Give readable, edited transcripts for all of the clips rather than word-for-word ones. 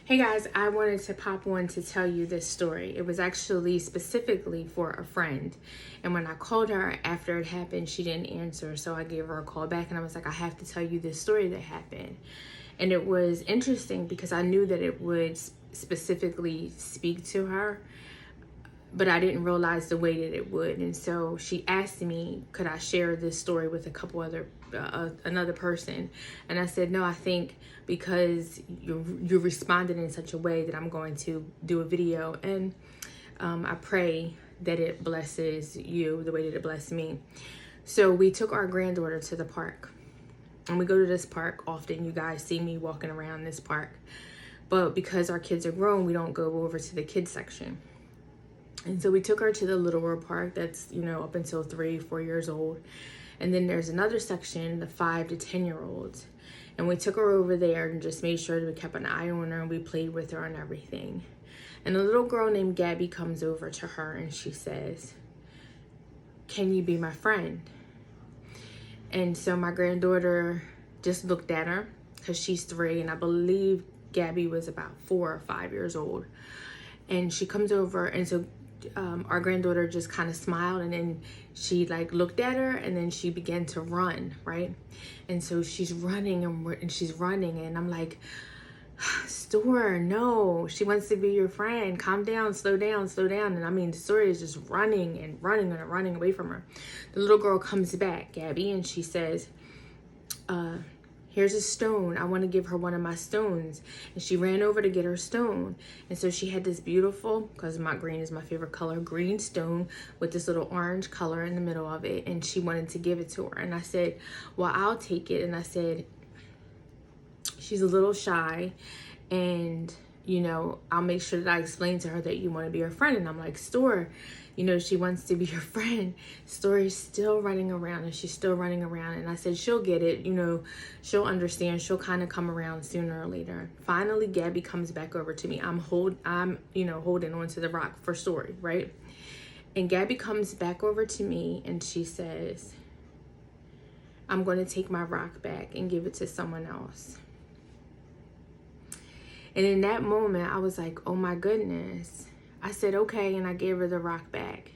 Hey guys, I wanted to pop on to tell you this story. It was actually specifically for a friend. And when I called her after it happened, she didn't answer. So I gave her a call back and I was like, I have to tell you this story that happened. And it was interesting because I knew that it would specifically speak to her, but I didn't realize the way that it would. And so she asked me, could I share this story with a couple other, another person? And I said, no, I think because you responded in such a way that I'm going to do a video. And I pray that it blesses you the way that it blessed me. So we took our granddaughter to the park. And we go to this park often. You guys see me walking around this park. But because our kids are grown, we don't go over to the kids section. And so we took her to the Little World Park that's, up until 3-4 years old. And then there's another section, the 5 to 10-year-olds. And we took her over there and just made sure that we kept an eye on her and we played with her and everything. And a little girl named Gabby comes over to her and she says, can you be my friend? And so my granddaughter just looked at her because she's 3 and I believe Gabby was about 4 or 5 years old. And she comes over and so our granddaughter just kind of smiled and then she looked at her and then she began to run, right? And so she's running and she's running and I'm like, Store, no, she wants to be your friend. Calm down, slow down, slow down. And I mean, the story is just running and running and running away from her. The little girl comes back, Gabby, and she says, here's a stone. I want to give her one of my stones. And she ran over to get her stone. And so she had this beautiful, because my green is my favorite color, green stone with this little orange color in the middle of it. And she wanted to give it to her. And I said, well, I'll take it. And I said, she's a little shy. And, I'll make sure that I explain to her that you want to be her friend. And I'm like, Store, she wants to be your friend. Story's still running around and she's still running around. And I said, she'll get it. She'll understand. She'll kind of come around sooner or later. Finally, Gabby comes back over to me. I'm holding onto the rock for Story, right? And Gabby comes back over to me and she says, I'm going to take my rock back and give it to someone else. And in that moment, I was like, oh my goodness. I said, okay, and I gave her the rock back.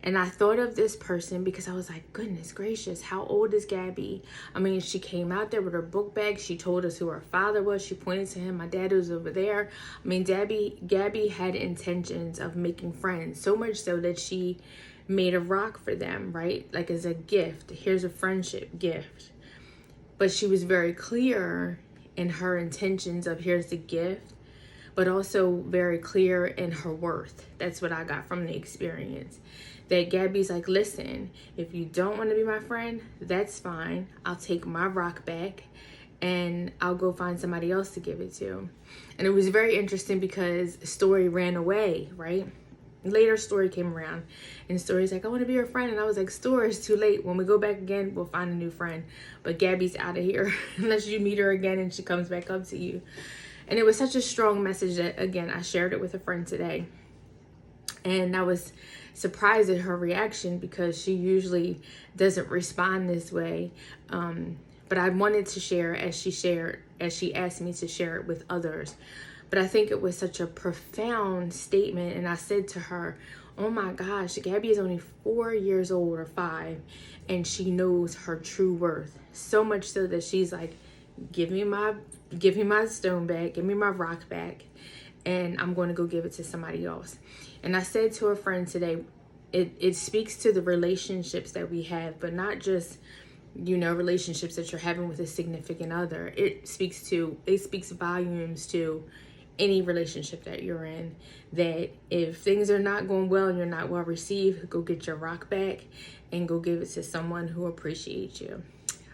And I thought of this person because I was like, goodness gracious, how old is Gabby? I mean, she came out there with her book bag. She told us who her father was. She pointed to him. My dad was over there. I mean, Gabby had intentions of making friends, so much so that she made a rock for them, right? Like as a gift. Here's a friendship gift. But she was very clear in her intentions of here's the gift, but also very clear in her worth. That's what I got from the experience. That Gabby's like, listen, if you don't want to be my friend, that's fine. I'll take my rock back and I'll go find somebody else to give it to. And it was very interesting because Story ran away, right? Later, Story came around and Story's like, I want to be your friend. And I was like, Story, it's too late. When we go back again, we'll find a new friend. But Gabby's out of here unless you meet her again and she comes back up to you. And it was such a strong message that, again, I shared it with a friend today. And I was surprised at her reaction because she usually doesn't respond this way. But I wanted to share as she asked me to share it with others. But I think it was such a profound statement. And I said to her, oh my gosh, Gabby is only 4 years old or 5. And she knows her true worth. So much so that she's like, give me my stone back, give me my rock back. And I'm going to go give it to somebody else. And I said to a friend today, it speaks to the relationships that we have, but not just, relationships that you're having with a significant other. It speaks volumes to any relationship that you're in, that if things are not going well and you're not well received, go get your rock back and go give it to someone who appreciates you.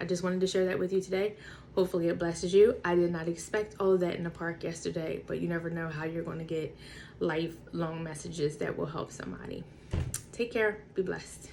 I just wanted to share that with you today. Hopefully it blesses you. I did not expect all of that in the park yesterday, but you never know how you're going to get lifelong messages that will help somebody. Take care. Be blessed.